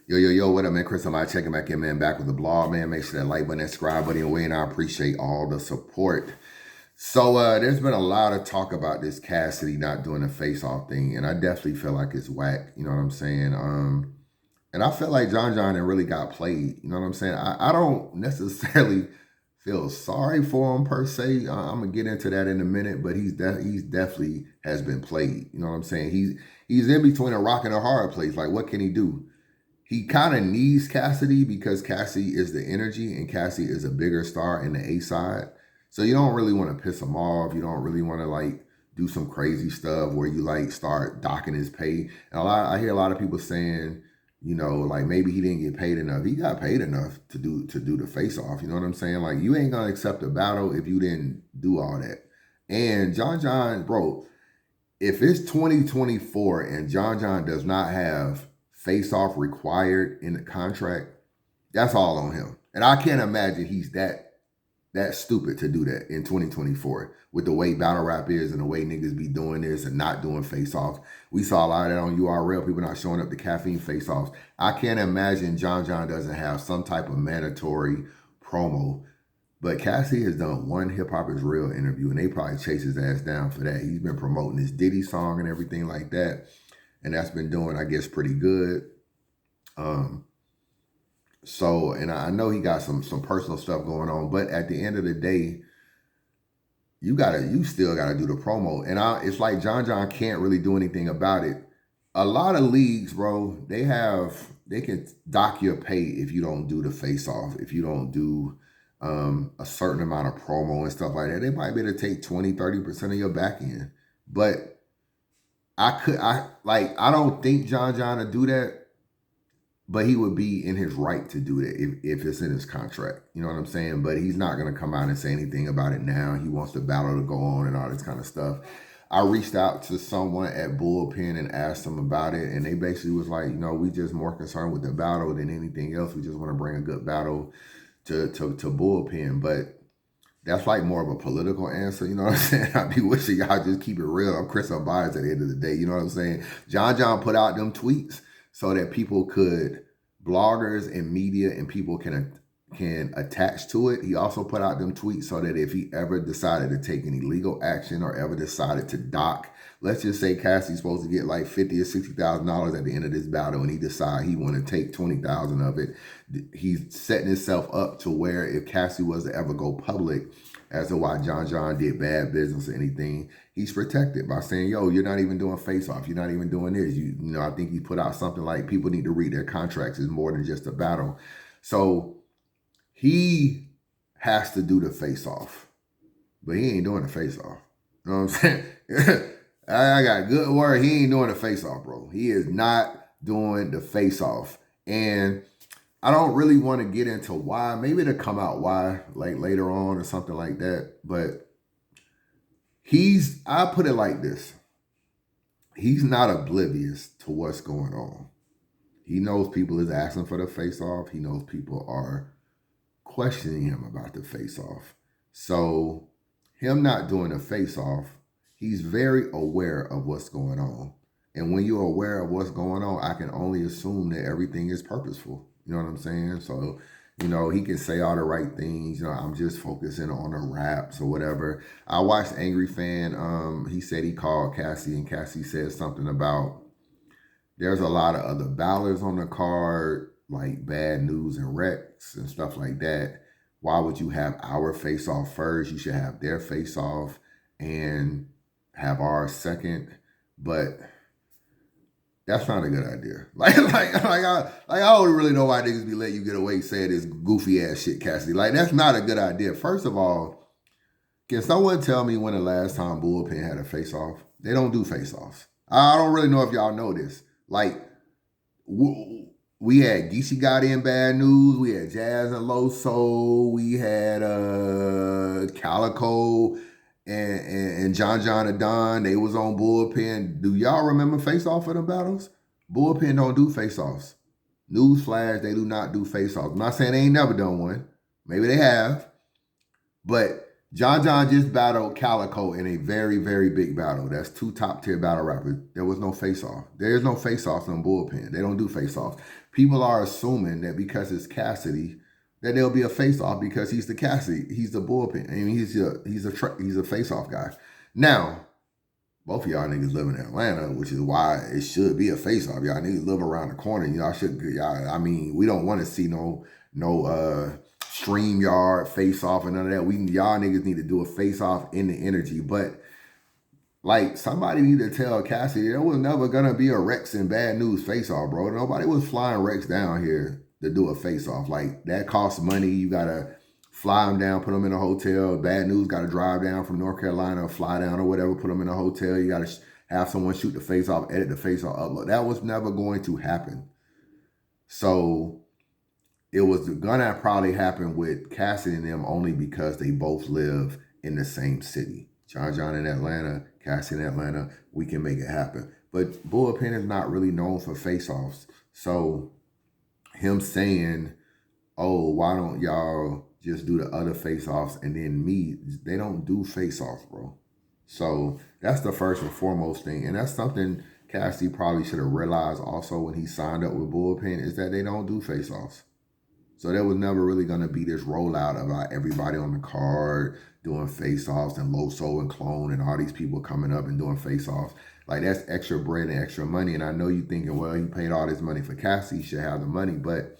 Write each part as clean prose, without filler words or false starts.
Yo, what up, man? Chris, I'm out checking back in, man. Back with the blog, man. Make sure that like button, that subscribe button, away, and I appreciate all the support. So, there's been a lot of talk about this Cassidy not doing the face-off thing, and I definitely feel like it's whack. You know what I'm saying? And I feel like John really got played. You know what I'm saying? I don't necessarily feel sorry for him per se. I'm gonna get into that in a minute, but he's definitely has been played. You know what I'm saying? He's in between a rock and a hard place. Like, what can he do? He kind of needs Cassidy because Cassidy is the energy and Cassidy is a bigger star in the A side. So you don't really want to piss him off. You don't really want to like do some crazy stuff where you like start docking his pay. And I hear a lot of people saying, like maybe he didn't get paid enough. He got paid enough to do the face off. You know what I'm saying? Like you ain't gonna accept a battle if you didn't do all that. And John, bro, if it's 2024 and John does not have face-off required in the contract, that's all on him. And I can't imagine he's that stupid to do that in 2024 with the way battle rap is and the way niggas be doing this and not doing face-offs. We saw a lot of that on URL, people not showing up to caffeine face-offs. I can't imagine John doesn't have some type of mandatory promo. But Cassidy has done one Hip Hop Is Real interview, and they probably chase his ass down for that. He's been promoting his Diddy song and everything like that, and that's been doing, I guess, pretty good. And I know he got some personal stuff going on, but at the end of the day, you still gotta do the promo. And it's like John can't really do anything about it. A lot of leagues, bro, they can dock your pay if you don't do the face off, if you don't do a certain amount of promo and stuff like that. They might be able to take 20-30% of your back end. But I don't think John would do that, but he would be in his right to do that if it's in his contract. You know what I'm saying? But he's not going to come out and say anything about it now. He wants the battle to go on and all this kind of stuff. I reached out to someone at Bullpen and asked them about it, and they basically was like, we just more concerned with the battle than anything else. We just want to bring a good battle to Bullpen. But that's like more of a political answer, you know what I'm saying? I be wishing y'all just keep it real. I'm Chris Bias at the end of the day, you know what I'm saying? John put out them tweets so that bloggers and media and people can attach to it. He also put out them tweets so that if he ever decided to take any legal action or ever decided to dock, let's just say Cassie's supposed to get like $50,000 or $60,000 at the end of this battle, and he decide he want to take $20,000 of it. He's setting himself up to where if Cassie was to ever go public as to why John did bad business or anything, he's protected by saying, yo, you're not even doing face-off. You're not even doing this. I think he put out something like people need to read their contracts. It's more than just a battle. So he has to do the face-off, but he ain't doing the face-off. You know what I'm saying? I got good word. He ain't doing the face-off, bro. He is not doing the face-off. And I don't really want to get into why. Maybe it'll come out why, like later on or something like that. But I put it like this. He's not oblivious to what's going on. He knows people is asking for the face-off. He knows people are questioning him about the face-off. So him not doing the face-off, he's very aware of what's going on. And when you're aware of what's going on, I can only assume that everything is purposeful. You know what I'm saying? So, he can say all the right things. I'm just focusing on the raps or whatever. I watched Angry Fan. He said he called Cassie, and Cassie said something about there's a lot of other ballers on the card, like Bad News and Rex and stuff like that. Why would you have our face off first? You should have their face off and have ours second. But that's not a good idea. I don't really know why niggas be letting you get away saying this goofy ass shit, Cassidy. Like, that's not a good idea. First of all, can someone tell me when the last time Bullpen had a face off? They don't do face offs. I don't really know if y'all know this. Like, we had Geechee Gotti in Bad News. We had Jazz and Loso. We had Calico and John and Don. They was on Bullpen. Do y'all remember face-off for them battles? Bullpen don't do face-offs. Newsflash, they do not do face-offs. I'm not saying they ain't never done one. Maybe they have. But John just battled Calico in a very, very big battle. That's two top tier battle rappers. There was no face off. There's no face offs on Bullpen. They don't do face offs. People are assuming that because it's Cassidy, that there'll be a face off because he's the Cassidy. He's the Bullpen. I mean, he's a face off guy. Now, both of y'all niggas live in Atlanta, which is why it should be a face off. Y'all niggas live around the corner. I mean, we don't want to see no StreamYard face off and none of that. Y'all niggas need to do a face off in the energy. But like somebody need to tell Cassidy there was never gonna be a Rex and Bad News face off, bro. Nobody was flying Rex down here to do a face off. Like that costs money. You gotta fly them down, put them in a hotel. Bad News got to drive down from North Carolina, fly down or whatever, put them in a hotel. You got to have someone shoot the face off, edit the face off, upload. That was never going to happen. So it was gonna probably happen with Cassidy and them only because they both live in the same city. John in Atlanta, Cassidy in Atlanta, we can make it happen. But Bullpen is not really known for face-offs. So him saying, oh, why don't y'all just do the other face-offs and then me, they don't do face-offs, bro. So that's the first and foremost thing. And that's something Cassidy probably should have realized also when he signed up with Bullpen is that they don't do face-offs. So there was never really going to be this rollout about everybody on the card doing face-offs and Loso and Clone and all these people coming up and doing face-offs. Like, that's extra bread and extra money. And I know you're thinking, well, he paid all this money for Cassidy, he should have the money. But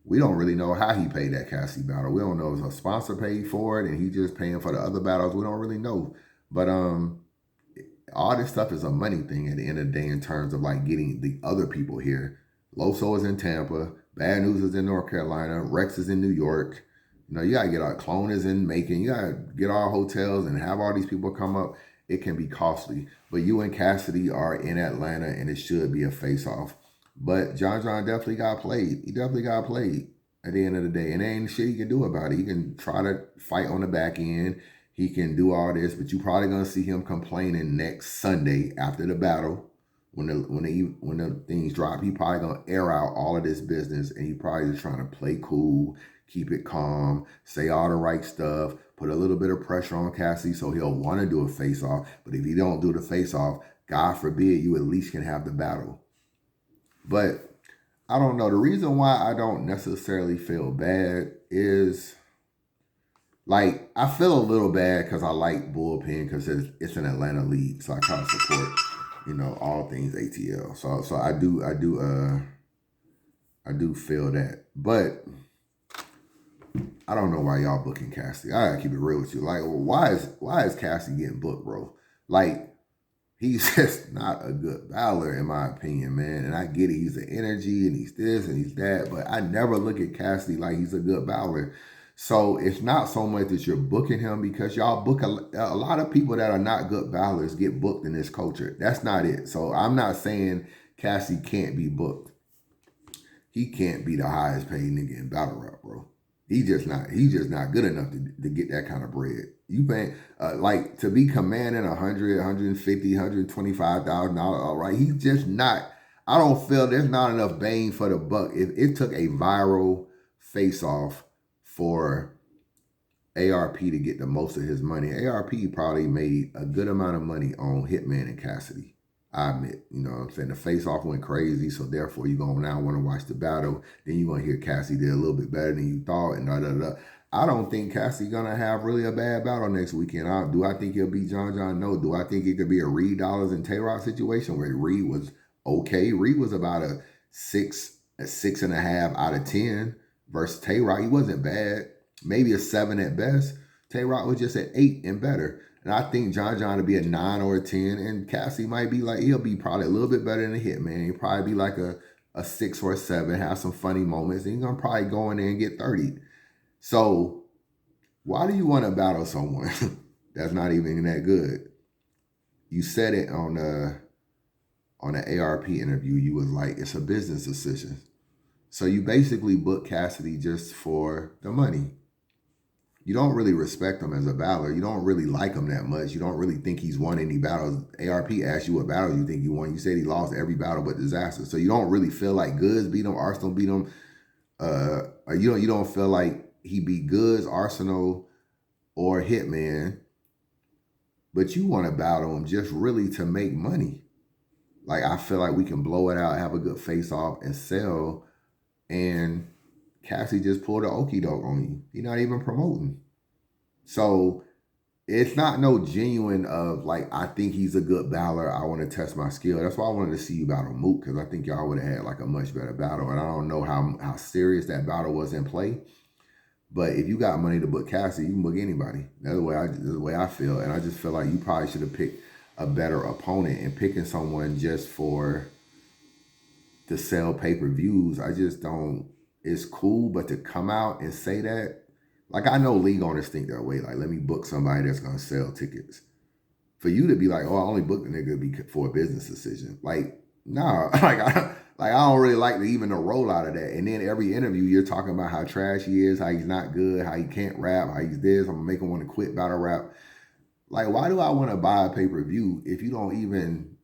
we don't really know how he paid that Cassidy battle. We don't know if a sponsor paid for it and he just paying for the other battles. We don't really know. But all this stuff is a money thing at the end of the day in terms of, like, getting the other people here. Loso is in Tampa. Bad News is in North Carolina. Rex is in New York. You know, you got to get our Clone is in Macon. You got to get our hotels and have all these people come up. It can be costly. But you and Cassidy are in Atlanta, and it should be a face-off. But John definitely got played. He definitely got played at the end of the day. And there ain't shit he can do about it. He can try to fight on the back end. He can do all this. But you're probably going to see him complaining next Sunday after the battle. When the things drop, he probably gonna air out all of this business, and he probably just trying to play cool, keep it calm, say all the right stuff, put a little bit of pressure on Cassidy so he'll want to do a face-off. But if you don't do the face-off, God forbid, you at least can have the battle. But I don't know. The reason why I don't necessarily feel bad is, like, I feel a little bad because I like Bullpen because it's an Atlanta league, so I kind of support, you know, all things ATL. So I do feel that. But I don't know why y'all booking Cassidy. I gotta keep it real with you. Like, why is Cassidy getting booked, bro? Like, he's just not a good battler, in my opinion, man. And I get it. He's the energy, and he's this, and he's that. But I never look at Cassidy like he's a good battler. So it's not so much that you're booking him, because y'all book a lot of people that are not good battlers get booked in this culture. That's not it. So I'm not saying Cassidy can't be booked. He can't be the highest paid nigga in battle rap, bro. He's just not good enough to get that kind of bread. You pay like to be commanding $100, $150, $125,000, right? He's just not. I don't feel there's not enough bang for the buck. If it took a viral face-off for ARP to get the most of his money, ARP probably made a good amount of money on Hitman and Cassidy. I admit, you know what I'm saying? The face-off went crazy, so therefore you're going to now want to watch the battle. Then you're going to hear Cassidy did a little bit better than you thought, and da-da-da. I don't think Cassidy's going to have really a bad battle next weekend. Do I think he'll beat John? No. Do I think it could be a Reed Dollars and Tay-Rock situation where Reed was okay? Reed was about a 6.5 out of 10 versus Tay-Rock. He wasn't bad. Maybe a 7 at best. Tay-Rock was just at 8 and better. And I think John to be a 9 or a 10. And Cassidy might be like, he'll be probably a little bit better than a Hitman. He'll probably be like a 6 or a 7, have some funny moments. And he's going to probably go in there and get 30. So why do you want to battle someone that's not even that good? You said it on the ARP interview. You was like, it's a business decision. So you basically book Cassidy just for the money. You don't really respect him as a battler. You don't really like him that much. You don't really think he's won any battles. ARP asked you what battle you think you won. You said he lost every battle but Disaster. So you don't really feel like Goods beat him, Arsenal beat him. Or you don't feel like he beat Goods, Arsenal, or Hitman, but you want to battle him just really to make money. Like, I feel like we can blow it out, have a good face off, and sell. And Cassidy just pulled an okie doke on you. He's not even promoting. So it's not no genuine of like, I think he's a good battler. I want to test my skill. That's why I wanted to see you battle Mook, because I think y'all would have had like a much better battle. And I don't know how serious that battle was in play. But if you got money to book Cassidy, you can book anybody. That's the way I feel. And I just feel like you probably should have picked a better opponent, and picking someone just to sell pay-per-views. I just don't. It's cool, but to come out and say that, like, I know league owners think that way. Like, let me book somebody that's gonna sell tickets. For you to be like, oh, I only booked the nigga for a business decision. Like, nah, I don't really like even the roll out of that. And then every interview you're talking about how trash he is, how he's not good, how he can't rap, how he's this. I'm gonna make him want to quit battle rap. Like, why do I want to buy a pay-per-view if you don't even,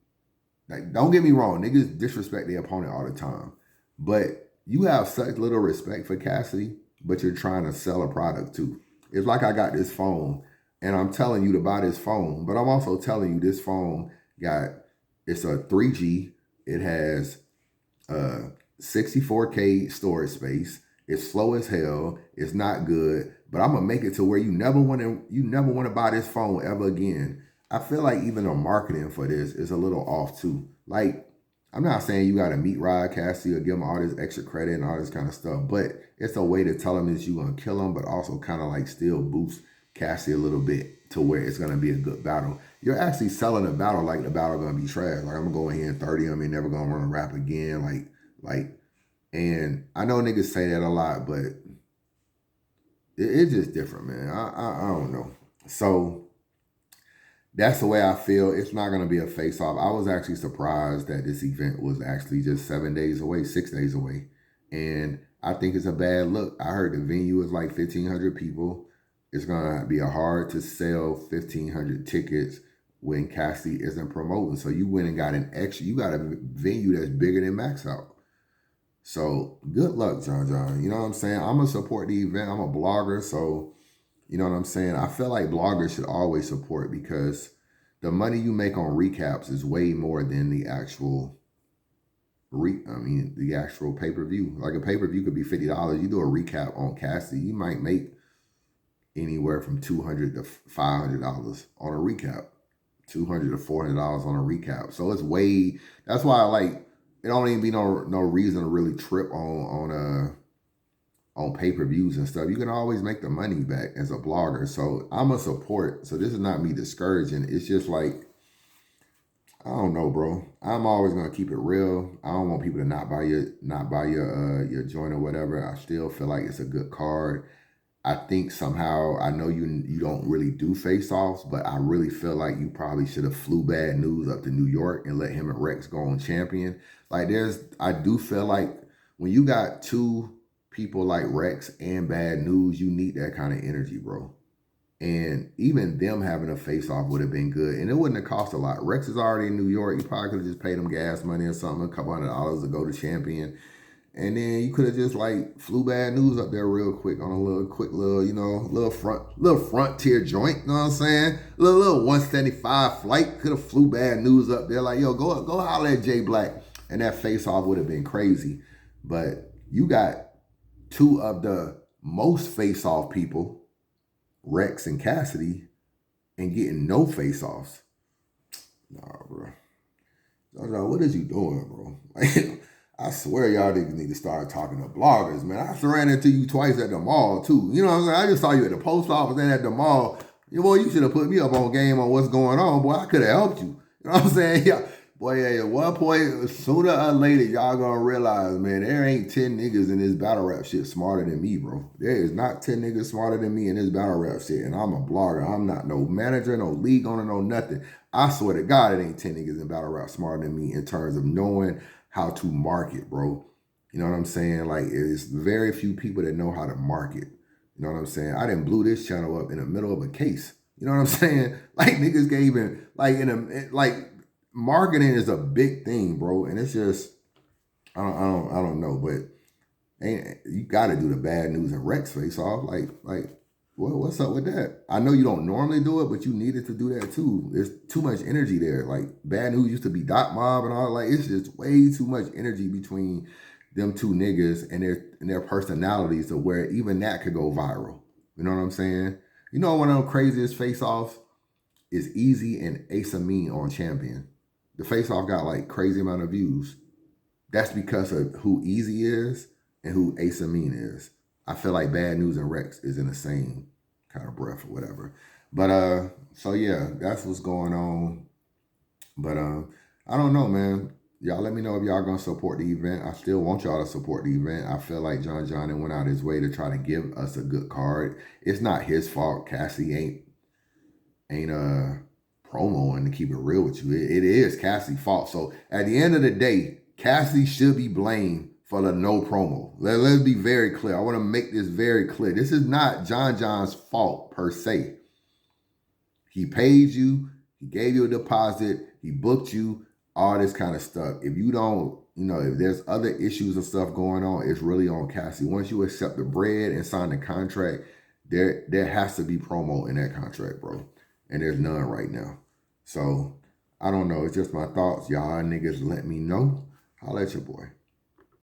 like, don't get me wrong, niggas disrespect their opponent all the time. But you have such little respect for Cassidy, but you're trying to sell a product too. It's like I got this phone and I'm telling you to buy this phone, but I'm also telling you this phone it's a 3G. It has 64K storage space. It's slow as hell. It's not good, but I'm gonna make it to where you never want to buy this phone ever again. I feel like even the marketing for this is a little off too. Like, I'm not saying you got to meet Rod Cassidy or give him all this extra credit and all this kind of stuff, but it's a way to tell him that you're gonna kill him, but also kind of like still boost Cassidy a little bit to where it's gonna be a good battle. You're actually selling a battle like the battle gonna be trash. Like, I'm gonna go in here and 30 him and never gonna run a rap again. And I know niggas say that a lot, but it's just different, man. I don't know. So that's the way I feel. It's not going to be a face-off. I was actually surprised that this event was actually just 7 days away, 6 days away. And I think it's a bad look. I heard the venue is like 1,500 people. It's going to be hard to sell 1,500 tickets when Cassidy isn't promoting. So you went and got you got a venue that's bigger than Max Out. So good luck, John. You know what I'm saying? I'm going to support the event. I'm a blogger, so you know what I'm saying? I feel like bloggers should always support, because the money you make on recaps is way more than the actual the actual pay-per-view. Like, a pay-per-view could be $50. You do a recap on Cassidy, you might make anywhere from $200 to $500 on a recap. $200 to $400 on a recap. So it's that's why I like, it don't even be no reason to really trip on pay-per-views and stuff. You can always make the money back as a blogger. So I'm a support. So this is not me discouraging. It's just like, I don't know, bro. I'm always gonna keep it real. I don't want people to not buy your joint or whatever. I still feel like it's a good card. I think somehow, I know you don't really do face-offs, but I really feel like you probably should have flew Bad News up to New York and let him and Rex go on champion. Like, I do feel like when you got two people like Rex and Bad News, you need that kind of energy, bro. And even them having a face-off would have been good. And it wouldn't have cost a lot. Rex is already in New York. You probably could have just paid him gas money or something, a couple $100 to go to champion. And then you could have just like flew Bad News up there real quick on a little frontier joint, you know what I'm saying? Little 175 flight. Could have flew Bad News up there like, yo, go holler at Jay Black. And that face-off would have been crazy. But you got two of the most face-off people, Rex and Cassidy, and getting no face-offs. Nah, bro. What is you doing, bro? Like, I swear y'all need to start talking to bloggers, man. I ran into you twice at the mall, too. You know what I'm saying? I just saw you at the post office and at the mall. Boy, you should have put me up on game on what's going on. Boy, I could have helped you. You know what I'm saying? Yeah. Boy, yeah, at one point, sooner or later, y'all gonna realize, man, there ain't 10 niggas in this battle rap shit smarter than me, bro. There is not 10 niggas smarter than me in this battle rap shit. And I'm a blogger. I'm not no manager, no league owner, no nothing. I swear to God, it ain't 10 niggas in battle rap smarter than me in terms of knowing how to market, bro. You know what I'm saying? Like, it's very few people that know how to market. You know what I'm saying? I didn't blew this channel up in the middle of a case. You know what I'm saying? Like, niggas can't even, marketing is a big thing, bro. And it's just, I don't know, but you got to do the Bad News and Rex face off. Like, What's up with that? I know you don't normally do it, but you needed to do that too. There's too much energy there. Like Bad News used to be Dot Mob and all. Like it's just way too much energy between them two niggas and their personalities to where even that could go viral. You know what I'm saying? You know, one of the craziest face-offs is Easy and Ace Amin on Champion. The face-off got like crazy amount of views. That's because of who Easy is and who Ace Amin is. I feel like Bad News and Rex is in the same kind of breath or whatever. But so yeah, that's what's going on. But I don't know, man. Y'all let me know if y'all gonna support the event. I still want y'all to support the event. I feel like John John went out his way to try to give us a good card. It's not his fault. Cassie ain't promoing, to keep it real with you. It is Cassie's fault. So at the end of the day, Cassie should be blamed for the no promo. Let's be very clear. I want to make this very clear. This is not John John's fault per se. He paid you, he gave you a deposit, he booked you, all this kind of stuff. If you don't, if there's other issues and stuff going on, it's really on Cassie. Once you accept the bread and sign the contract, there has to be promo in that contract, bro. And there's none right now. So I don't know. It's just my thoughts. Y'all niggas let me know. Holla at your boy.